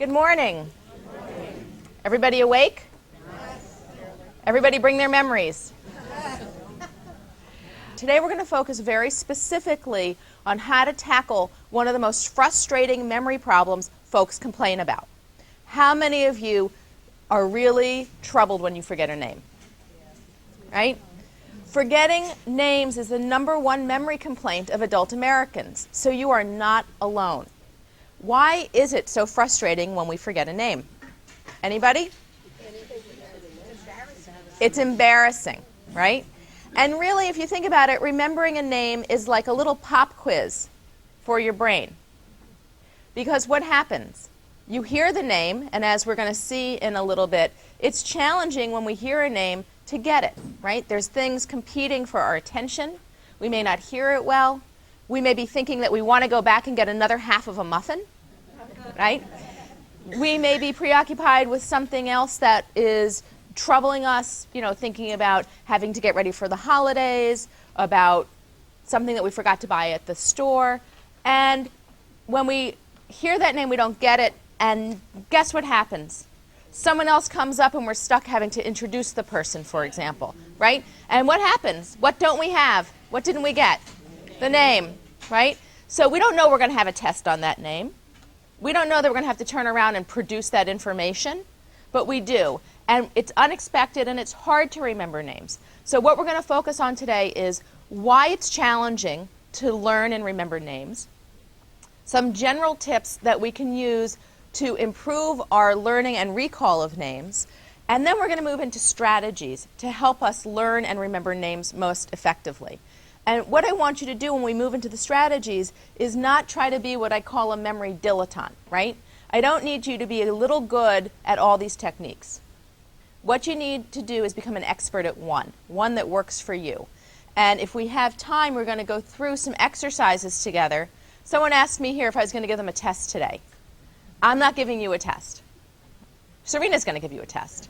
Good morning. Good morning. Everybody awake? Yes. Everybody bring their memories. Today we're going to focus very specifically on how to tackle one of the most frustrating memory problems folks complain about. How many of you are really troubled when you forget a name? Right? Forgetting names is the #1 memory complaint of adult Americans, so you are not alone. Why is it so frustrating when we forget a name? Anybody? It's embarrassing, right? And really, if you think about it, remembering a name is like a little pop quiz for your brain. Because what happens? You hear the name, and as we're going to see in a little bit, it's challenging when we hear a name to get it, right? There's things competing for our attention. We may not hear it well. We may be thinking that we want to go back and get another half of a muffin, right? We may be preoccupied with something else that is troubling us, thinking about having to get ready for the holidays, about something that we forgot to buy at the store. And when we hear that name, we don't get it, and guess what happens? Someone else comes up and we're stuck having to introduce the person, for example, right? And what happens? What don't we have? What didn't we get? The name, right? So we don't know we're going to have a test on that name. We don't know that we're going to have to turn around and produce that information, but we do. And it's unexpected and it's hard to remember names. So what we're going to focus on today is why it's challenging to learn and remember names, some general tips that we can use to improve our learning and recall of names, and then we're going to move into strategies to help us learn and remember names most effectively. And what I want you to do when we move into the strategies is not try to be what I call a memory dilettante, right? I don't need you to be a little good at all these techniques. What you need to do is become an expert at one that works for you. And if we have time, we're going to go through some exercises together. Someone asked me here if I was going to give them a test today. I'm not giving you a test. Serena's going to give you a test.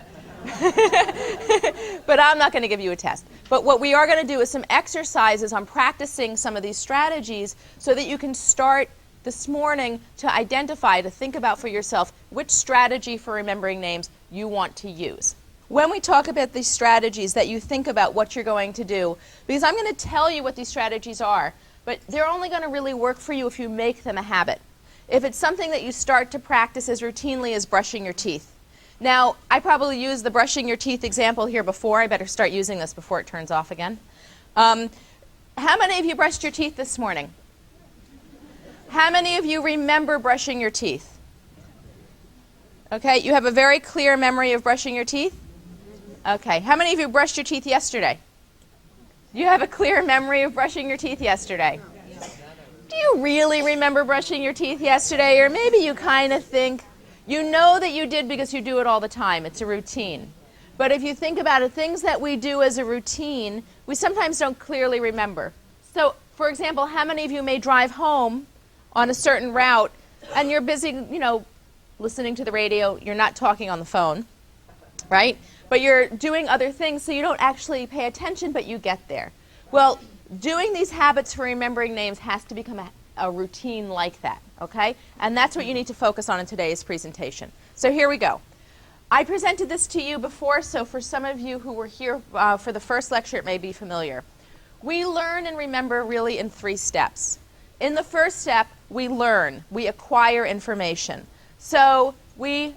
But I'm not going to give you a test. But what we are going to do is some exercises on practicing some of these strategies so that you can start this morning to identify, to think about for yourself which strategy for remembering names you want to use. When we talk about these strategies, that you think about what you're going to do, because I'm going to tell you what these strategies are, but they're only going to really work for you if you make them a habit. If it's something that you start to practice as routinely as brushing your teeth. Now, I probably used the brushing your teeth example here before. I better start using this before it turns off again. How many of you brushed your teeth this morning? How many of you remember brushing your teeth? Okay, you have a very clear memory of brushing your teeth? Okay, how many of you brushed your teeth yesterday? You have a clear memory of brushing your teeth yesterday. Do you really remember brushing your teeth yesterday? Or maybe you kind of think, you know that you did because you do it all the time. It's a routine. But if you think about it, things that we do as a routine, we sometimes don't clearly remember. So, for example, how many of you may drive home on a certain route and you're busy, listening to the radio, you're not talking on the phone, right? But you're doing other things, so you don't actually pay attention, but you get there. Well, doing these habits for remembering names has to become a routine like that, okay? And that's what you need to focus on in today's presentation. So here we go. I presented this to you before, so for some of you who were here for the first lecture, it may be familiar. We learn and remember really in 3 steps. In the first step, we learn, we acquire information. So we,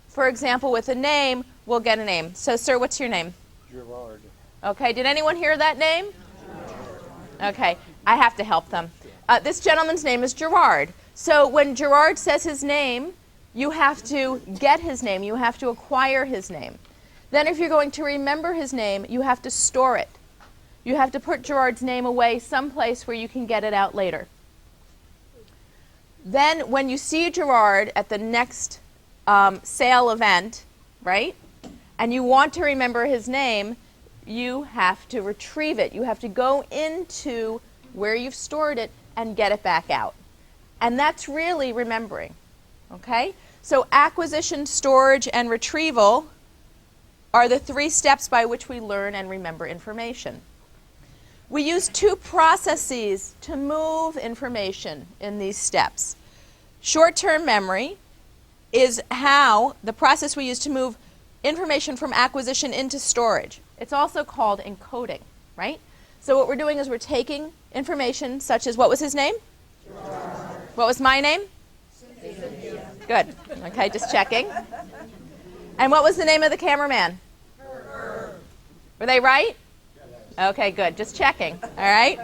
for example, with a name, we'll get a name. So, sir, what's your name? Gerard. Okay, did anyone hear that name? Okay, I have to help them. This gentleman's name is Gerard. So when Gerard says his name, you have to get his name. You have to acquire his name. Then if you're going to remember his name, you have to store it. You have to put Gerard's name away someplace where you can get it out later. Then when you see Gerard at the next sale event, right, and you want to remember his name, you have to retrieve it. You have to go into where you've stored it and get it back out. And that's really remembering, okay? So acquisition, storage, and retrieval are the 3 steps by which we learn and remember information. We use 2 processes to move information in these steps. Short-term memory is how the process we use to move information from acquisition into storage. It's also called encoding, right? So what we're doing is we're taking information such as, what was his name? Gerard. What was my name? Cynthia. Good. Okay, just checking. And what was the name of the cameraman? Herb. Were they right? Okay, good. Just checking. All right?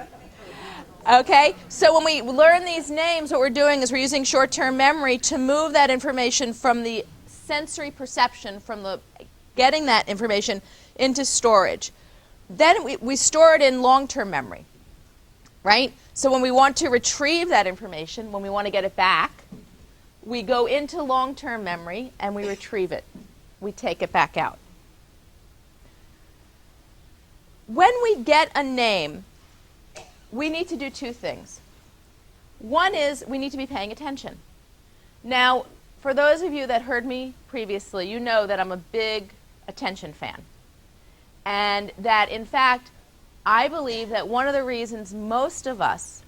Okay, so when we learn these names, what we're doing is we're using short-term memory to move that information from the sensory perception, from the getting that information into storage. Then we store it in long-term memory, right? So when we want to retrieve that information, when we want to get it back, we go into long-term memory and we retrieve it. We take it back out. When we get a name, we need to do two things. One is we need to be paying attention. Now, for those of you that heard me previously, you know that I'm a big attention fan. And that, in fact, I believe that one of the reasons most of us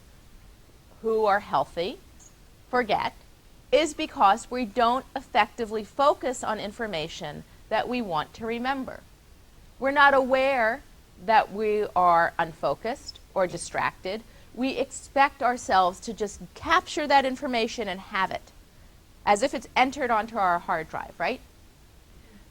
who are healthy forget is because we don't effectively focus on information that we want to remember. We're not aware that we are unfocused or distracted. We expect ourselves to just capture that information and have it, as if it's entered onto our hard drive, right?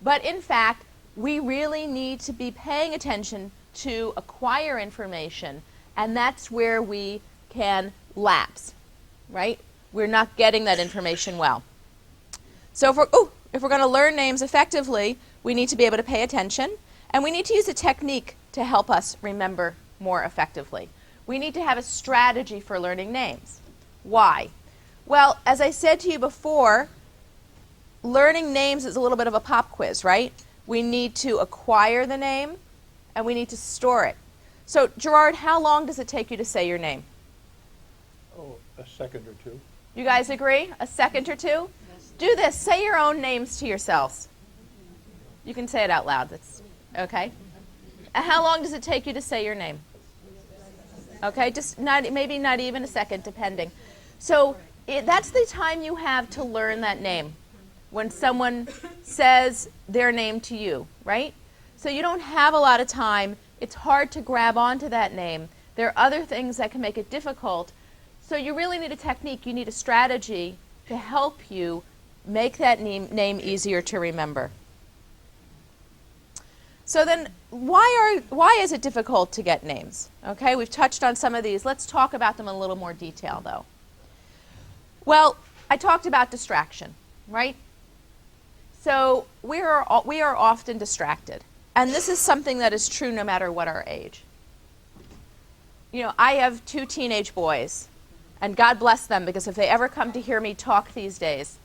But in fact, we really need to be paying attention to acquire information, and that's where we can lapse, right? We're not getting that information well. So if we're going to learn names effectively, we need to be able to pay attention, and we need to use a technique to help us remember more effectively. We need to have a strategy for learning names. Why? Well, as I said to you before, learning names is a little bit of a pop quiz, right? We need to acquire the name, and we need to store it. So, Gerard, how long does it take you to say your name? Oh, a second or two. You guys agree? A second or two? Yes. Do this. Say your own names to yourselves. You can say it out loud. That's okay. How long does it take you to say your name? Okay, just maybe not even a second, depending. So that's the time you have to learn that name, when someone says their name to you, right? So you don't have a lot of time. It's hard to grab onto that name. There are other things that can make it difficult. So you really need a technique. You need a strategy to help you make that name easier to remember. So then, why is it difficult to get names? Okay, we've touched on some of these. Let's talk about them in a little more detail, though. Well, I talked about distraction, right? So we are often distracted, and this is something that is true no matter what our age. You know, I have 2 teenage boys, and God bless them, because if they ever come to hear me talk these days,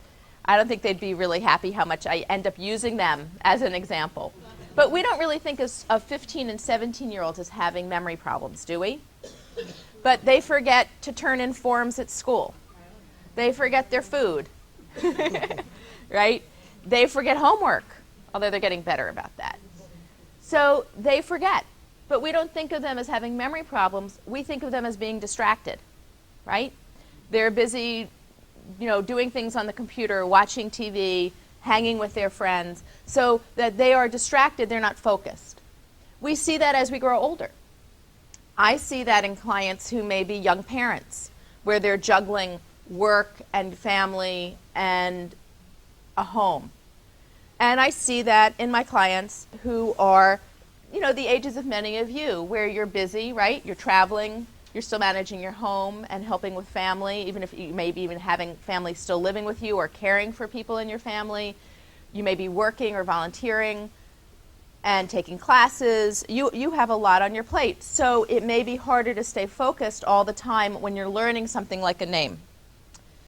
I don't think they'd be really happy how much I end up using them as an example. But we don't really think of 15 and 17-year-olds as having memory problems, do we? But they forget to turn in forms at school. They forget their food, right? They forget homework, although they're getting better about that. So they forget. But we don't think of them as having memory problems. We think of them as being distracted, right? They're busy, doing things on the computer, watching TV, hanging with their friends, so that they are distracted, they're not focused. We see that as we grow older. I see that in clients who may be young parents, where they're juggling work and family and a home. And I see that in my clients who are, the ages of many of you, where you're busy, right? You're traveling, you're still managing your home and helping with family, even if you may be even having family still living with you or caring for people in your family. You may be working or volunteering and taking classes. You have a lot on your plate. So it may be harder to stay focused all the time when you're learning something like a name.